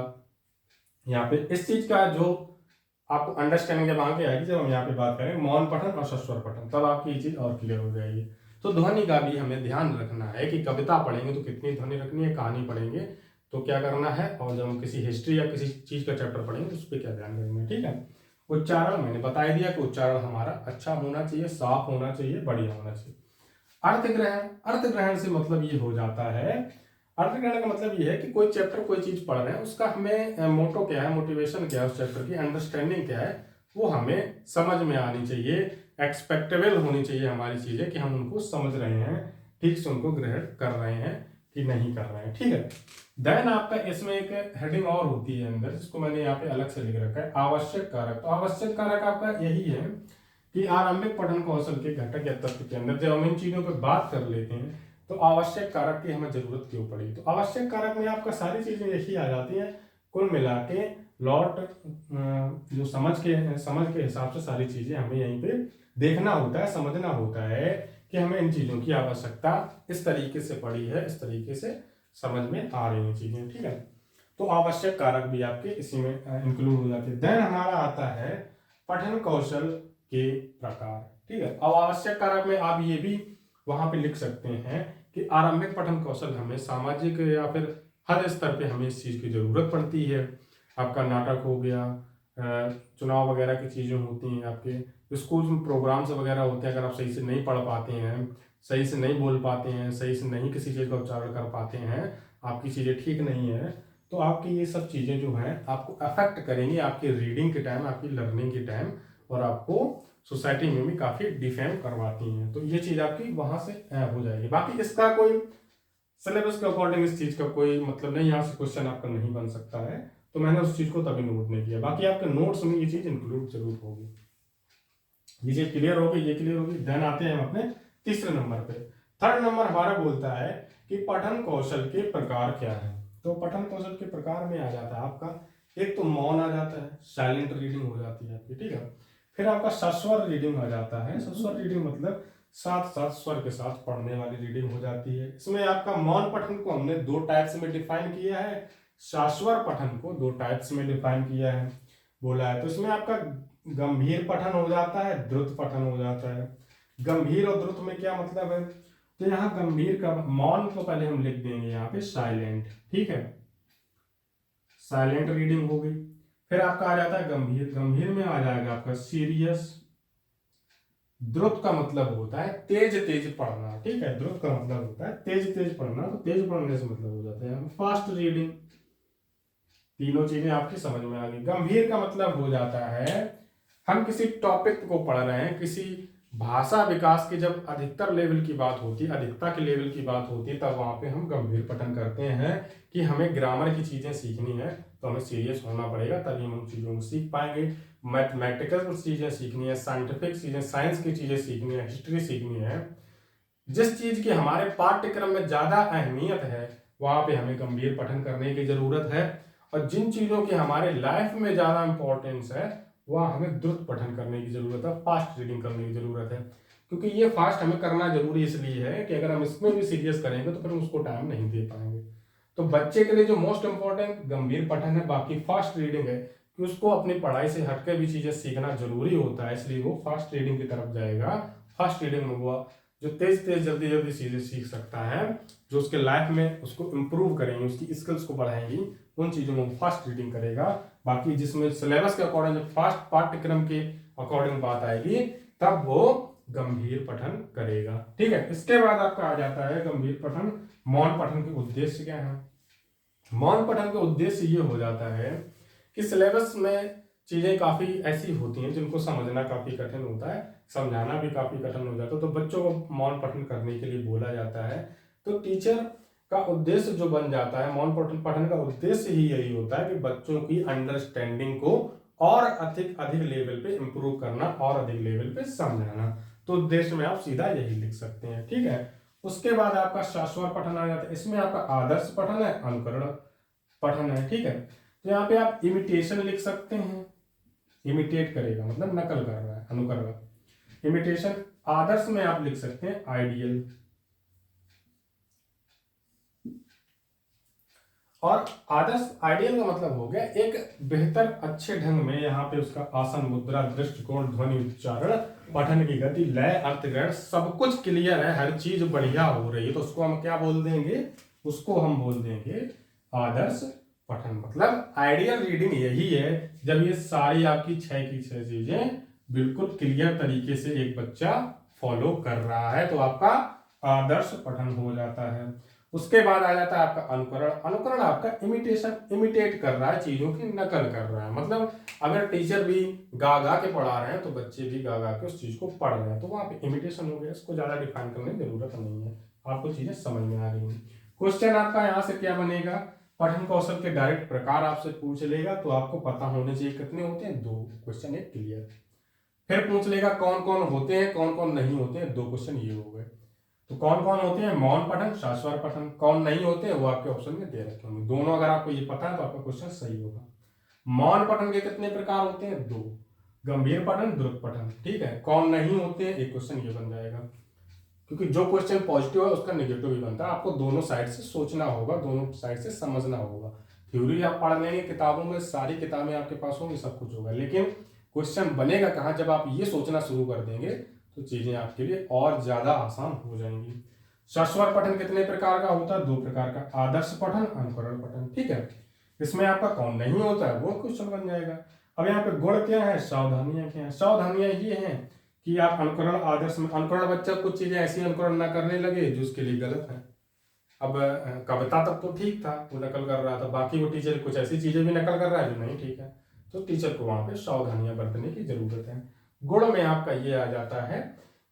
Speaker 1: यहाँ पे इस चीज का जो आपको अंडरस्टैंडिंग जब आगे आएगी, जब हम यहाँ पे बात करें मौन पठन और सस्वर पठन, तब आपकी ये चीज और क्लियर हो जाएगी। तो ध्वनि का भी हमें ध्यान रखना है कि कविता पढ़ेंगे तो कितनी ध्वनि रखनी है, कहानी पढ़ेंगे तो क्या करना है, और जब हम किसी हिस्ट्री या किसी चीज का चैप्टर पढ़ेंगे तो उस पर क्या ध्यान रखना है, ठीक है। उच्चारण मैंने बता ही दिया कि उच्चारण हमारा अच्छा होना चाहिए, साफ होना चाहिए, बढ़िया होना चाहिए। अर्थ ग्रहण, अर्थ ग्रहण से मतलब ये हो जाता है, अर्थ ग्रहण का मतलब ये है कि कोई चैप्टर कोई चीज पढ़ रहे हैं, उसका हमें मोटो क्या है, मोटिवेशन क्या है, उस चैप्टर की अंडरस्टैंडिंग क्या है, वो हमें समझ में आनी चाहिए, एक्सपेक्टेबल होनी चाहिए हमारी चीजें कि हम उनको समझ रहे हैं, ठीक से उनको ग्रहण कर रहे हैं कि नहीं कर रहे हैं, ठीक है। देन आपका इसमें एक हेडिंग और होती है अंदर, जिसको मैंने यहाँ पे अलग से लिख रखा है, आवश्यक कारक। तो आवश्यक कारक आपका यही है कि आरंभिक पठन कौशल के घटक या तत्व के अंदर जब हम इन चीजों पर बात कर लेते हैं तो आवश्यक कारक की हमें जरूरत क्यों पड़ी। तो आवश्यक कारक में आपका सारी चीजें यही आ जाती हैं, कुल मिला के लॉट जो समझ के हिसाब से सारी चीजें हमें यहीं पे देखना होता है, समझना होता है कि हमें इन चीजों की आवश्यकता इस तरीके से पड़ी है, इस तरीके से समझ में आ रही है चीजें, ठीक है। तो आवश्यक कारक भी आपके इसी में इंक्लूड हो जाते हैं। देन हमारा आता है पठन कौशल के प्रकार। ठीक है, अब आवश्यक कारक में आप ये भी वहां पे लिख सकते हैं कि आरंभिक पठन कौशल हमें सामाजिक या फिर हर स्तर पे हमें इस चीज की जरूरत पड़ती है। आपका नाटक हो गया, चुनाव वगैरह की चीजें होती हैं, आपके स्कूल में प्रोग्राम्स वगैरह होते हैं, अगर आप सही से नहीं पढ़ पाते हैं, सही से नहीं बोल पाते हैं, सही से नहीं किसी चीज का उच्चारण कर पाते हैं, आपकी चीजें ठीक नहीं है, तो आपकी ये सब चीजें जो हैं आपको अफेक्ट करेंगी आपकी रीडिंग के टाइम, आपकी लर्निंग के टाइम, और आपको सोसाइटी में भी काफी डिफेम करवाती हैं। तो ये चीज आपकी वहां से हो जाएगी। बाकी इसका कोई सिलेबस के अकॉर्डिंग इस चीज का कोई मतलब नहीं, यहाँ से क्वेश्चन आपका नहीं बन सकता है, तो मैंने उस चीज को तभी नोट नहीं किया। बाकी आपके नोट्स में ये चीज इंक्लूड जरूर होगी। ये चीज क्लियर होगी, ये क्लियर होगी। देन आते हैं हम अपने तीसरे नंबर पे। थर्ड नंबर हमारा बोलता है कि पठन कौशल के प्रकार क्या है। तो पठन कौशल के प्रकार में आ जाता है आपका, एक तो मौन आ जाता है, साइलेंट रीडिंग हो जाती है आपकी, ठीक है। फिर आपका सस्वर रीडिंग आ जाता है। सस्वर रीडिंग मतलब साथ साथ स्वर के साथ पढ़ने वाली रीडिंग हो जाती है। इसमें आपका मौन पठन को हमने दो टाइप्स में डिफाइन किया है, शाश्वर पठन को दो टाइप्स में डिफाइन किया है, बोला है। तो इसमें आपका गंभीर पठन हो जाता है, द्रुत पठन हो जाता है। गंभीर और द्रुत में क्या मतलब है, तो यहाँ गंभीर का मौन को पहले हम लिख देंगे यहाँ पे साइलेंट, ठीक है, साइलेंट रीडिंग हो गई। फिर आपका आ जाता है गंभीर, गंभीर में आ जाएगा आपका सीरियस। द्रुत का मतलब होता है तेज तेज पढ़ना, ठीक है, द्रुत का मतलब होता है तेज तेज पढ़ना, तो तेज पढ़ने से मतलब हो जाता है फास्ट रीडिंग। तीनों चीजें आपकी समझ में आ गई। गंभीर का मतलब हो जाता है हम किसी टॉपिक को पढ़ रहे हैं, किसी भाषा विकास की जब अधिकतर लेवल की बात होती है, अधिकता के लेवल की बात होती है, तब वहां पे हम गंभीर पठन करते हैं कि हमें ग्रामर की चीजें सीखनी है, तो हमें सीरियस होना पड़ेगा, तभी हम उन चीजों को सीख पाएंगे। मैथमेटिकल चीजें सीखनी है, साइंटिफिक चीजें, साइंस की चीजें सीखनी है, हिस्ट्री सीखनी है, जिस चीज की हमारे पाठ्यक्रम में ज्यादा अहमियत है वहां पे हमें गंभीर पठन करने की जरूरत है। और जिन चीजों की हमारे लाइफ में ज्यादा इंपॉर्टेंस है वहां हमें द्रुत पठन करने की जरूरत है, फास्ट रीडिंग करने की जरूरत है। क्योंकि ये फास्ट हमें करना जरूरी इसलिए है कि अगर हम इसमें भी सीरियस करेंगे तो फिर हम उसको टाइम नहीं दे पाएंगे। तो बच्चे के लिए जो मोस्ट इंपॉर्टेंट गंभीर पठन है, बाकी फास्ट रीडिंग है कि उसको अपनी पढ़ाई से हटकर भी चीजें सीखना जरूरी होता है, इसलिए वो फास्ट रीडिंग की तरफ जाएगा। फास्ट रीडिंग में वो जो तेज तेज जल्दी जल्दी चीजें सीख सकता है, जो उसके लाइफ में उसको इम्प्रूव करेंगे, उसकी स्किल्स को बढ़ाएंगी, उन चीजों में फास्ट रीडिंग करेगा। बाकी जिसमें सिलेबस के अकॉर्डिंग, फास्ट पाठ्यक्रम के अकॉर्डिंग बात आएगी, तब वो गंभीर पठन करेगा, ठीक है। इसके बाद आपका आ जाता है गंभीर पठन। मौन पठन के उद्देश्य क्या है। मौन पठन का उद्देश्य ये हो जाता है कि सिलेबस में चीजें काफी ऐसी होती हैं जिनको समझना काफी कठिन होता है, समझाना भी काफी कठिन हो जाता है, तो बच्चों को मौन पठन करने के लिए बोला जाता है। तो टीचर का उद्देश्य जो बन जाता है, मौन पठन पठन का उद्देश्य ही यही होता है कि बच्चों की अंडरस्टैंडिंग को और अधिक अधिक लेवल पे इंप्रूव करना और अधिक लेवल पे समझाना। तो उद्देश्य में आप सीधा यही लिख सकते हैं, ठीक है। उसके बाद आपका शाश्वर पठन आ जाता है। इसमें आपका आदर्श पठन है, अनुकरण पठन है, ठीक है। तो यहाँ पे आप इमिटेशन लिख सकते हैं, इमिटेट करेगा मतलब नकल कर रहा है, अनुकरण। इमिटेशन आदर्श में आप लिख सकते हैं आइडियल, और आदर्श आइडियल का मतलब हो गया एक बेहतर अच्छे ढंग में, यहाँ पे उसका आसन, मुद्रा, दृष्टिकोण, ध्वनि, उच्चारण, पठन की गति, लय, अर्थग्रहण सब कुछ क्लियर है, हर चीज बढ़िया हो रही है, तो उसको हम क्या बोल देंगे, उसको हम बोल देंगे आदर्श पठन। मतलब आइडियल रीडिंग यही है जब ये सारी आपकी 6 की 6 चीजें बिल्कुल क्लियर तरीके से एक बच्चा फॉलो कर रहा है, तो आपका आदर्श पठन हो जाता है। उसके बाद आ जाता है आपका अनुकरण। अनुकरण आपका इमिटेशन, इमिटेट कर रहा है, चीजों की नकल कर रहा है। मतलब अगर टीचर भी गा गा के पढ़ा रहे हैं तो बच्चे भी गा गा के उस चीज को पढ़ रहे हैं, तो वहां पे इमिटेशन हो गया। इसको ज्यादा डिफाइन करने की जरूरत नहीं है, आपको चीजें समझ में आ रही है। क्वेश्चन आपका यहाँ से क्या बनेगा, पठन कौशल के डायरेक्ट प्रकार आपसे पूछ लेगा, तो आपको पता होने चाहिए कितने होते हैं, 2 क्वेश्चन, एक क्लियर। फिर पूछ लेगा कौन कौन होते हैं, कौन कौन नहीं होते हैं, 2 क्वेश्चन ये हो गए। तो कौन कौन होते हैं, मौन पठन, शाश्वर पठन। कौन नहीं होते हैं वो आपके ऑप्शन में दे रखे होंगे, दोनों अगर आपको ये पता है तो आपका क्वेश्चन सही होगा। मौन पठन के कितने प्रकार होते हैं, 2, गंभीर पठन, द्रुत पठन, ठीक है। कौन नहीं होते हैं, एक क्वेश्चन ये बन जाएगा, क्योंकि जो क्वेश्चन पॉजिटिव है उसका नेगेटिव भी बनता है। आपको दोनों साइड से सोचना होगा, दोनों साइड से समझना होगा, थ्योरी आप पढ़ लेंगे किताबों में, सारी किताबें आपके पास होंगी, सब कुछ होगा, लेकिन क्वेश्चन बनेगा कहाँ? जब आप ये सोचना शुरू कर देंगे तो चीजें आपके लिए और ज्यादा आसान हो जाएंगी। सस्वर पठन कितने प्रकार का होता है? 2 प्रकार का, आदर्श पठन, अनुकरण पठन। ठीक है, इसमें आपका कौन नहीं होता है वो क्वेश्चन बन जाएगा। अब यहाँ पे गुण क्या है, सावधानियां क्या है? सावधानियां ये हैं कि आप अनुकरण आदर्श में, अनुकरण बच्चा कुछ चीजें ऐसी अनुकरण ना करने लगे जो उसके लिए गलत है। अब कविता तक तो ठीक था, वो नकल कर रहा था, बाकी वो टीचर कुछ ऐसी चीजें भी नकल कर रहा है जो नहीं ठीक है, तो टीचर को वहां पे सावधानियां बरतने की जरूरत है। गुण में आपका ये आ जाता है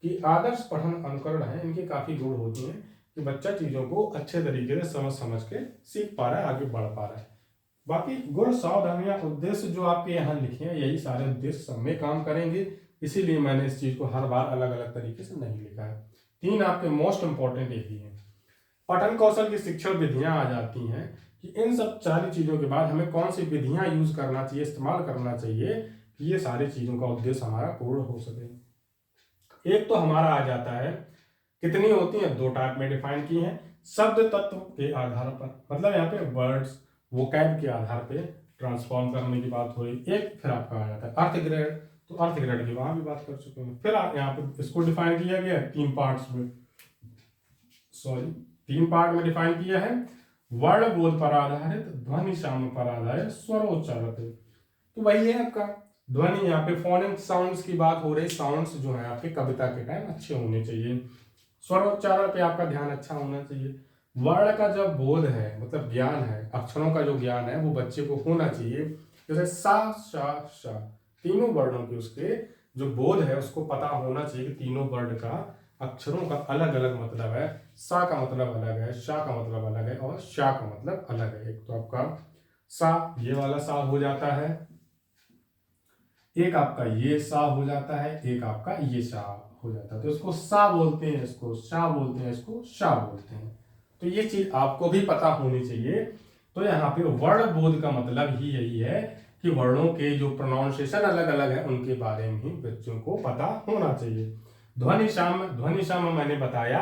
Speaker 1: कि आदर्श पठन अनुकरण है, इनके काफी गुण होती हैं कि बच्चा चीजों को अच्छे तरीके से समझ समझ के सीख पा रहा है, आगे बढ़ पा रहा है। बाकी गुण, सावधानियां, उद्देश्य जो आपके यहाँ लिखे हैं यही सारे उद्देश्य सब में काम करेंगे, इसीलिए मैंने इस चीज को हर बार अलग अलग तरीके से नहीं लिखा है। 3 आपके मोस्ट इंपॉर्टेंट यही है। पठन कौशल की शिक्षण विधियां आ जाती हैं कि इन सब सारी चीजों के बाद हमें कौन सी विधियां यूज करना चाहिए, इस्तेमाल करना चाहिए कि ये सारी चीजों का उद्देश्य हमारा पूर्ण हो सके। एक तो हमारा आ जाता है, कितनी होती हैं? 2 टाइप में डिफाइन की हैं। शब्द तत्व के आधार पर, मतलब यहाँ पे वर्ड्स वोकैब के आधार पे ट्रांसफॉर्म करने की बात हो रही। एक फिर आपका आ जाता है अर्थ ग्रेड, तो अर्थ ग्रेड की वहां भी बात कर चुके हैं। फिर आप यहाँ पे इसको डिफाइन किया गया 3 पार्ट्स में, 3 पार्ट में डिफाइन किया है। वर्ण बोध पर आधारित, ध्वनि साम्य पर आधारित, स्वरोच्चारित। तो वही है आपका ध्वनि, यहाँ पे फोनेम साउंड्स की बात हो रही। साउंड्स जो है आपके कविता के टाइम अच्छे होने चाहिए। स्वरोच्चारण पे आपका ध्यान अच्छा होना चाहिए। वर्ण का जब बोध है, मतलब ज्ञान है, अक्षरों का जो ज्ञान है वो बच्चे को होना चाहिए। जैसे सा शा शा, तीनों वर्णों के उसके जो बोध है उसको पता होना चाहिए कि तीनों वर्ण का, अक्षरों का अलग अलग मतलब है। सा का मतलब अलग है, शा का मतलब अलग है, और शा का मतलब अलग है। एक तो आपका सा, ये वाला सा हो जाता है, एक आपका ये सा हो जाता है, एक आपका ये शा हो जाता है। तो इसको सा बोलते हैं, इसको शा बोलते हैं, इसको शा बोलते हैं। तो ये चीज आपको भी पता होनी चाहिए। तो यहाँ पे वर्ण बोध का मतलब ही यही है कि वर्णों के जो प्रोनाउंसिएशन अलग अलग है उनके बारे में ही बच्चों को पता होना चाहिए। ध्वनि साम्य मैंने बताया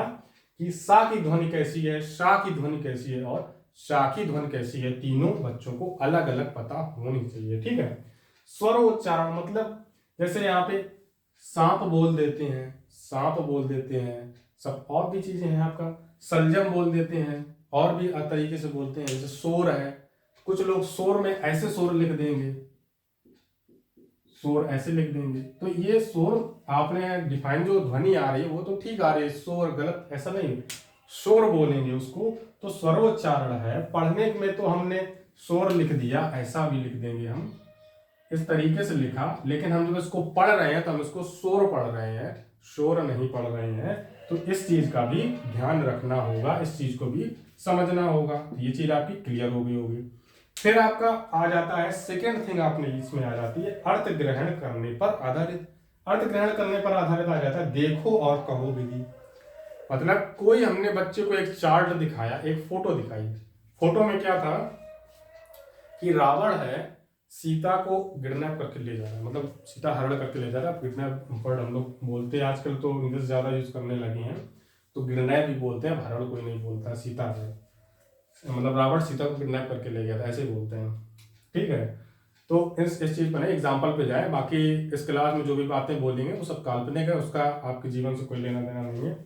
Speaker 1: कि सा की ध्वनि कैसी है, शा की ध्वनि कैसी है और शा की ध्वनि कैसी है, तीनों बच्चों को अलग अलग पता होनी चाहिए। ठीक है। स्वरोच्चारण मतलब जैसे यहाँ पे सांप बोल देते हैं, सांप बोल देते हैं, सब और भी चीजें हैं आपका, संयम बोल देते हैं, और भी तरीके से बोलते हैं। जैसे शोर है, कुछ लोग शोर में ऐसे शोर लिख देंगे, शोर ऐसे लिख देंगे। तो ये शोर आपने डिफाइन, जो ध्वनि आ रही है वो तो ठीक आ रही है, शोर गलत ऐसा नहीं, शोर बोलेंगे उसको। तो स्वरोच्चारण है, पढ़ने में तो हमने शोर लिख दिया, ऐसा भी लिख देंगे हम, इस तरीके से लिखा, लेकिन हम जब इसको पढ़ रहे हैं तो हम इसको शोर पढ़ रहे हैं, शोर नहीं पढ़ रहे हैं। तो इस चीज का भी ध्यान रखना होगा, इस चीज को भी समझना होगा। ये चीज आपकी क्लियर हो गई होगी। फिर आपका आ जाता है सेकेंड थिंग, आपने इसमें आ जाती है अर्थ ग्रहण करने पर आधारित। अर्थ ग्रहण करने पर आधारित आ जाता है देखो और कहो विधि। मतलब कोई हमने बच्चे को एक चार्ट दिखाया, एक फोटो दिखाई, फोटो में क्या था कि रावण है, सीता को किडनैप करके ले जा रहा है, मतलब सीता हरण करके ले जा रहा है। किडनैप वर्ड हम लोग बोलते हैं आजकल, तो इंग्लिश ज्यादा यूज करने लगे हैं, तो किडनैप ही बोलते हैं, हरण कोई नहीं बोलता। सीता है, मतलब रावण सीता को किडनैप करके ले गया था, ऐसे बोलते हैं। ठीक है। तो इस चीज पर एग्जाम्पल पे जाए, बाकी इस क्लास में जो भी बातें बोलेंगे वो सब काल्पनिक है, उसका आपके जीवन से कोई लेना देना नहीं है।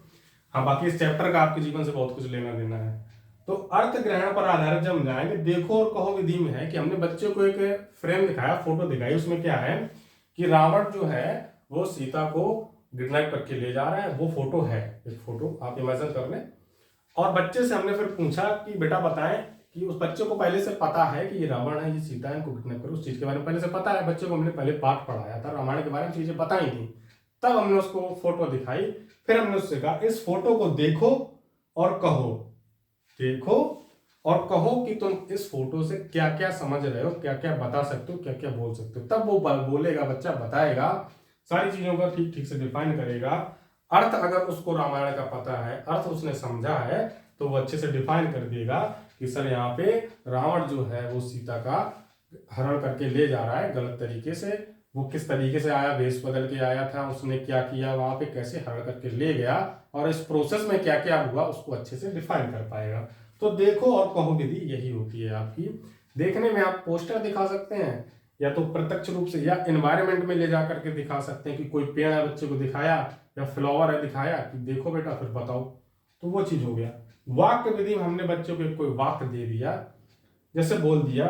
Speaker 1: हाँ, बाकी इस चैप्टर का आपके जीवन से बहुत कुछ लेना देना है। तो अर्थ ग्रहण पर आधारित जब हम जाएंगे, देखो और कहो विधि में है कि हमने बच्चे को एक फ्रेम दिखाया, फोटो दिखाई, उसमें क्या है कि रावण जो है वो सीता को किडनैप करके ले जा रहा है, वो फोटो है, एक फोटो आप इमेजिन कर लें। और बच्चे से हमने फिर पूछा कि बेटा बताएं, कि उस बच्चे को पहले से पता है कि ये रावण है, ये सीता है, इनको किडनैप करो, उस चीज के बारे में पहले से पता है। बच्चे को हमने पहले पाठ पढ़ाया था, रामायण के बारे में चीजें बताई थी, तब हमने उसको फोटो दिखाई। फिर हमने उससे कहा इस फोटो को देखो और कहो, देखो और कहो कि तुम इस फोटो से क्या क्या समझ रहे हो, क्या क्या बता सकते हो, क्या क्या बोल सकते हो। तब वो बोलेगा, बच्चा बताएगा, सारी चीजों का ठीक ठीक से डिफाइन करेगा। अर्थ अगर उसको रामायण का पता है, अर्थ उसने समझा है, तो वो अच्छे से डिफाइन कर देगा कि सर यहाँ पे रावण जो है वो सीता का हरण करके ले जा रहा है गलत तरीके से, वो किस तरीके से आया, वेश बदल के आया था, उसने क्या किया वहां पे, कैसे हरण करके ले गया, और इस प्रोसेस में क्या क्या हुआ उसको अच्छे से डिफाइन कर पाएगा। तो देखो और कहो विधि यही होती है आपकी देखने में आप पोस्टर दिखा सकते हैं, या तो प्रत्यक्ष रूप से, या एनवायरनमेंट में ले जा करके दिखा सकते हैं कि कोई पेड़ है बच्चे को दिखाया, या फ्लावर है दिखाया कि देखो बेटा फिर बताओ, तो वो चीज हो गया। वाक्य विधि में हमने बच्चों को कोई वाक्य दे दिया, जैसे बोल दिया,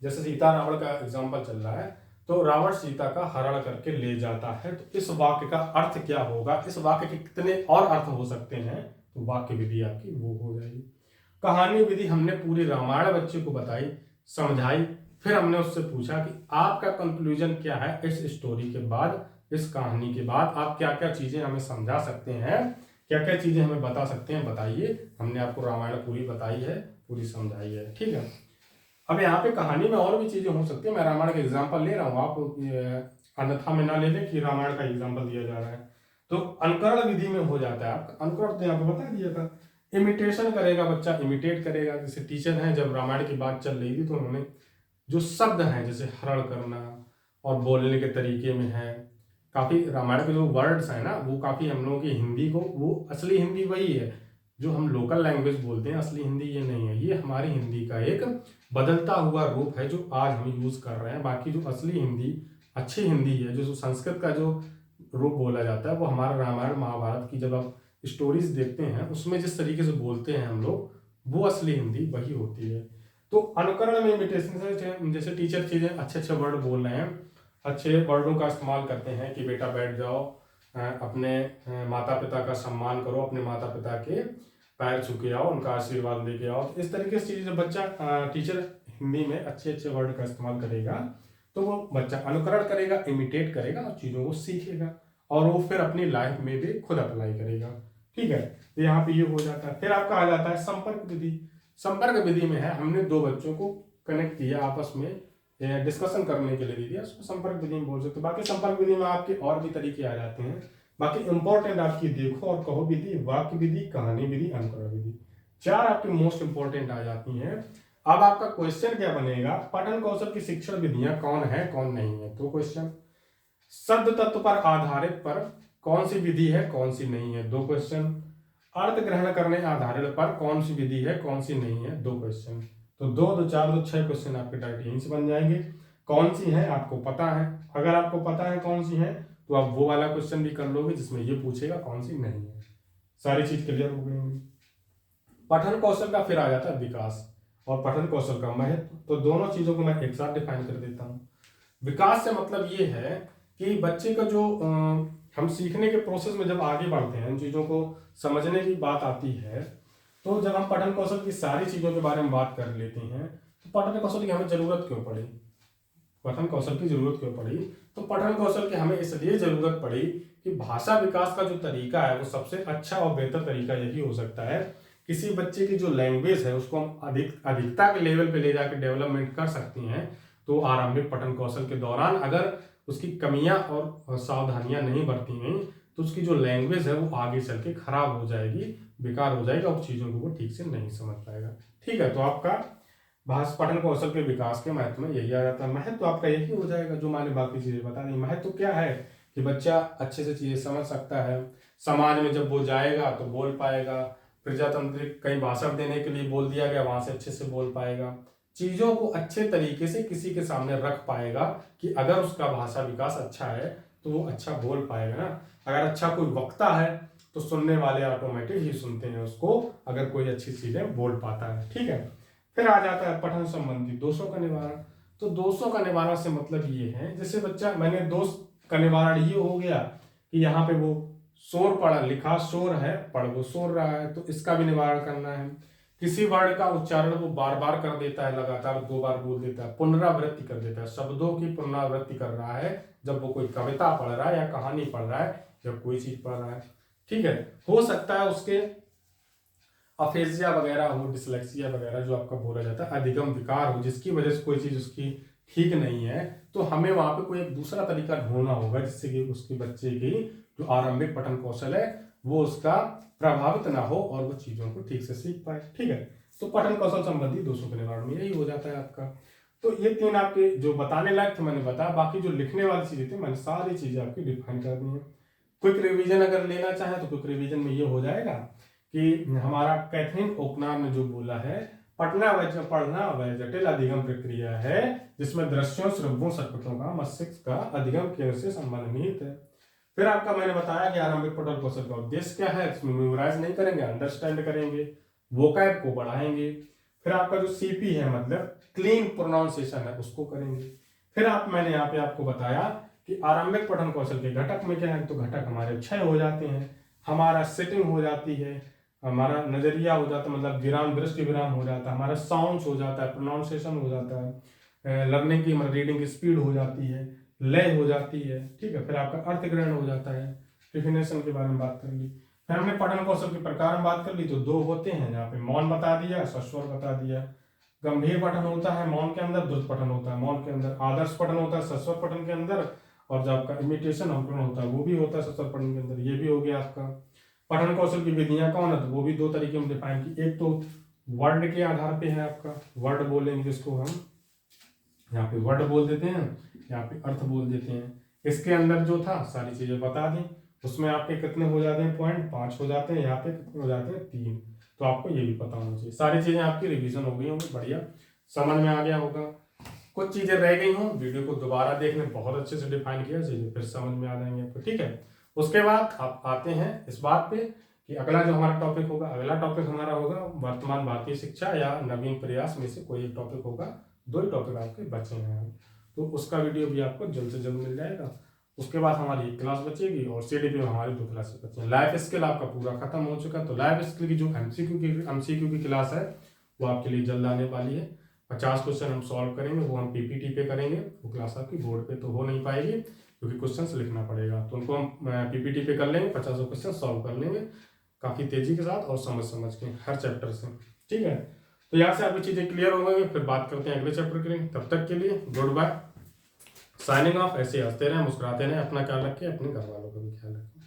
Speaker 1: जैसे सीता रावण का एग्जाम्पल चल रहा है, तो रावण सीता का हरण करके ले जाता है, तो इस वाक्य का अर्थ क्या होगा, इस वाक्य के कितने और अर्थ हो सकते हैं, तो वाक्य विधि आपकी वो हो जाएगी। कहानी विधि हमने पूरी रामायण बच्चे को बताई, समझाई, फिर हमने उससे पूछा कि आपका कंक्लूजन क्या है इस स्टोरी के बाद, इस कहानी के बाद आप क्या क्या चीजें हमें समझा सकते हैं, क्या क्या चीजें हमें बता सकते हैं, बताइए। हमने आपको रामायण पूरी बताई है, पूरी समझाई है, ठीक है। अब यहाँ पे कहानी में और भी चीजें हो सकती है, मैं रामायण का एग्जाम्पल ले रहा हूँ, आप अन्यथा में ना ले लें कि रामायण का एग्जाम्पल दिया जा रहा है। तो अनुकरण विधि में हो जाता है आपका, अनुकरण तो यहाँ पे बता दिया था, इमिटेशन करेगा बच्चा, इमिटेट करेगा। जैसे टीचर हैं, जब रामायण की बात चल रही थी तो उन्होंने जो शब्द हैं जैसे हरण करना और बोलने के तरीके में है, काफी रामायण के जो वर्ड्स हैं ना वो काफी हम लोगों की हिंदी को, वो असली हिंदी वही है जो हम लोकल लैंग्वेज बोलते हैं, असली हिंदी ये नहीं है, ये हमारी हिंदी का एक बदलता हुआ रूप है जो आज हम यूज कर रहे हैं। बाकी जो असली हिंदी, अच्छी हिंदी है, जो संस्कृत का जो रूप बोला जाता है, वो हमारा रामायण महाभारत की जब आप स्टोरीज देखते हैं उसमें जिस तरीके से बोलते हैं हम लोग, वो असली हिंदी वही होती है। तो अनुकरण में इमिटेशन से, जैसे टीचर चीजें अच्छे अच्छे वर्ड बोल रहे हैं, अच्छे वर्डों का इस्तेमाल करते हैं कि बेटा बैठ जाओ, अपने माता पिता का सम्मान करो, अपने माता पिता के पैर छू आओ, उनका आशीर्वाद लेके आओ। तो इस तरीके से चीजें जब बच्चा टीचर हिंदी में अच्छे अच्छे वर्ड का इस्तेमाल करेगा तो वो बच्चा अनुकरण करेगा, इमिटेट करेगा और चीजों को सीखेगा, और वो फिर अपनी लाइफ में भी खुद अप्लाई करेगा, ठीक है। तो यहाँ पे ये हो जाता है। फिर आपका आ जाता है संपर्क विधि। संपर्क विधि में है, हमने दो बच्चों को कनेक्ट किया, आपस में डिस्कशन करने के लिए दे दिया, उसको संपर्क विधि में बोल सकते। बाकी संपर्क विधि में आपके और भी तरीके आ जाते हैं। बाकी इंपॉर्टेंट आपकी देखो और कहो विधि, वाक्य विधि, कहानी विधि, अनुकरण विधि, चार आपकी मोस्ट इंपॉर्टेंट आ जाती हैं। अब आपका क्वेश्चन क्या बनेगा, पठन कौशल की शिक्षण विधियां कौन है कौन नहीं है, दो क्वेश्चन। शब्द तत्व पर आधारित पर कौन सी विधि है कौन सी नहीं है, दो क्वेश्चन। अर्थ ग्रहण करने आधारित पर कौन सी विधि है कौन सी नहीं है, दो क्वेश्चन। तो दो दो चार दो छह क्वेश्चन आपके डायरेक्ट यहीं से बन जाएंगे। कौन सी है आपको पता है, अगर आपको पता है कौन सी है तो आप वो वाला क्वेश्चन भी कर लोगे जिसमें ये पूछेगा कौन सी नहीं है। सारी चीज क्लियर हो गई होगी। पठन कौशल का फिर आ जाता है विकास और पठन कौशल का महत्व। तो दोनों चीजों को मैं एक साथ डिफाइन कर देता हूँ। विकास से मतलब ये है कि बच्चे का जो हम सीखने के प्रोसेस में जब आगे बढ़ते हैं, इन चीजों को समझने की बात आती है, तो जब हम पठन कौशल की सारी चीजों के बारे में बात कर लेते हैं, तो पठन कौशल की हमें जरूरत क्यों पड़ी, पठन कौशल की जरूरत क्यों पड़ी, तो पठन कौशल की हमें इसलिए जरूरत पड़ी कि भाषा विकास का जो तरीका है वो सबसे अच्छा और बेहतर तरीका यही हो सकता है, किसी बच्चे की जो लैंग्वेज है उसको हम अधिकता के लेवल पे ले जाकर डेवलपमेंट कर सकती हैं। तो आरंभिक पठन कौशल के दौरान अगर उसकी कमियां और सावधानियां नहीं बरती गई तो उसकी जो लैंग्वेज है वो आगे चल के खराब हो जाएगी, बेकार हो जाएगी और चीजों को वो ठीक से नहीं समझ पाएगा, ठीक है। तो आपका भाषा पठन कौशल के विकास के महत्व में यही आ जाता है। महत्व आपका यही हो जाएगा जो मैंने बाकी चीजें बता दी। महत्व क्या है कि बच्चा अच्छे से चीजें समझ सकता है, समाज में जब वो जाएगा तो बोल पाएगा, प्रजातांत्रिक कहीं भाषण देने के लिए बोल दिया गया वहां से अच्छे से बोल पाएगा, चीजों को अच्छे तरीके से किसी के सामने रख पाएगा कि अगर उसका भाषा विकास अच्छा है तो वो अच्छा बोल पाएगा ना। अगर अच्छा कोई वक्ता है तो सुनने वाले ऑटोमेटिक ही सुनते हैं उसको, अगर कोई अच्छी चीजें बोल पाता है, ठीक है। फिर आ जाता है पठन संबंधी दोषों का निवारण। तो दोषों का निवारण से मतलब ये है, जैसे बच्चा, मैंने दोष का निवारण ये हो गया कि यहाँ पे वो शोर पढ़ा लिखा, शोर है, पढ़ वो शोर रहा है, तो इसका भी निवारण करना है। किसी वर्ड का उच्चारण वो बार बार कर देता है, लगातार दो बार बोल देता है, पुनरावृत्ति कर देता है, शब्दों की पुनरावृत्ति कर रहा है जब वो कोई कविता पढ़ रहा है या कहानी पढ़ रहा है या कोई चीज पढ़ रहा है, ठीक है। हो सकता है उसके अफेजिया वगैरह हो, डिसलेक्सिया वगैरह जो आपका बोला जाता है, अधिगम विकार हो, जिसकी वजह से कोई चीज उसकी ठीक नहीं है, तो हमें वहां पे कोई एक दूसरा तरीका ढूंढना होगा जिससे कि उसके बच्चे की जो आरंभिक पठन कौशल है वो उसका प्रभावित ना हो और वो चीजों को ठीक से सीख पाए, ठीक है। तो पठन कौशल संबंधी दोषों के निवारण में यही हो जाता है आपका। तो ये तीन आपके जो बताने लायक थे मैंने बताया, बाकी जो लिखने वाली चीजें थी मैंने सारी चीजें आपकी डिफाइन कर दी है। क्विक रिवीजन अगर लेना चाहें तो क्विक रिवीजन में ये हो जाएगा कि हमारा कैथरीन ओकनार ने जो बोला है, पढ़ना वह जटिल अधिगम प्रक्रिया है जिसमें दृश्यों, श्रव्यों, सर्किटों का मस्तिष्क का अधिगम केंद्र से संबंधित है। फिर आपका मैंने बताया कि आरंभिक पठन कौशल का उद्देश्य क्या है। इसमें मेमोराइज नहीं करेंगे, अंडरस्टैंड करेंगे, वोकैब को बढ़ाएंगे। फिर आपका जो सीपी है मतलब क्लीन प्रोनाउंसिएशन है उसको करेंगे। फिर मैंने यहाँ पे आपको बताया कि आरंभिक पठन कौशल के घटक में क्या है, तो घटक हमारे 6 हो जाते हैं। हमारा सेटिंग हो जाती है, हमारा नजरिया हो जाता है, मतलब विराम, दृष्टि विराम हो जाता है, हमारा साउंड्स हो जाता है, प्रोनाउंसिएशन हो जाता है, लर्निंग की रीडिंग की स्पीड हो जाती है, लय हो जाती है, ठीक है। फिर आपका अर्थ ग्रहण हो जाता है। डिफिनेशन के बारे में बात कर ली। फिर हमने पठन कौशल के प्रकार में बात कर ली, तो 2 होते हैं। यहाँ पे मौन बता दिया, सस्वर बता दिया। गंभीर पठन होता है मौन के अंदर, द्रुत पठन होता है मौन के अंदर, आदर्श पठन होता है सस्वर पठन के अंदर, और जो आपका इमिटेशन अंकुरण होता है वो भी होता है सस्वर पठन के अंदर। ये भी हो गया आपका। पठन कौशल की विधियां कौन है, तो वो भी 2 तरीके में डिफाइन की। एक तो वर्ड के आधार पे है आपका, वर्ड बोलेंगे जिसको हम यहाँ पे वर्ड बोल देते हैं, यहाँ पे अर्थ बोल देते हैं। इसके अंदर जो था सारी चीजें बता दी। उसमें आपके कितने हो जाते हैं पॉइंट, 5 हो जाते हैं। यहाँ पे कितने हो जाते हैं, 3। तो आपको ये भी पता होना चाहिए। सारी चीजें आपकी रिवीजन हो गई होंगी, बढ़िया समझ में आ गया होगा। कुछ चीजें रह गई हों, वीडियो को दोबारा देखने, बहुत अच्छे से डिफाइन किया चीजें, फिर समझ में आ जाएंगे आपको, ठीक है। उसके बाद आप आते हैं इस बात पे कि अगला जो हमारा टॉपिक होगा, अगला टॉपिक हमारा होगा वर्तमान भारतीय शिक्षा या नवीन प्रयास में से कोई एक टॉपिक होगा। 2 ही टॉपिक आपके बचे हैं, तो उसका वीडियो भी आपको जल्द से जल्द मिल जाएगा। उसके बाद हमारी 1 क्लास बचेगी और सीडीपी में हमारी 2 क्लासेस बची हैं। लाइफ स्किल आपका पूरा खत्म हो चुका है, तो लाइफ स्किल की जो एमसीक्यू की क्लास है वो आपके लिए जल्द आने वाली है। 50 क्वेश्चन हम सॉल्व करेंगे, वो हम पीपीटी पे करेंगे। वो क्लास आपकी बोर्ड पे तो हो नहीं पाएगी क्योंकि क्वेश्चन लिखना पड़ेगा, तो उनको हम पीपीटी पे कर लेंगे। 50 क्वेश्चन सॉल्व कर लेंगे काफ़ी तेजी के साथ और समझ के हर चैप्टर से, ठीक है। तो यहाँ से आपकी चीज़ें क्लियर हो गई। फिर बात करते हैं अगले चैप्टर के लिए। तब तक के लिए गुड बाय, साइनिंग ऑफ। ऐसे हंसते रहें, मुस्कुराते रहें, अपना ख्याल रखें, अपने घर वालों का भी ख्याल रखें।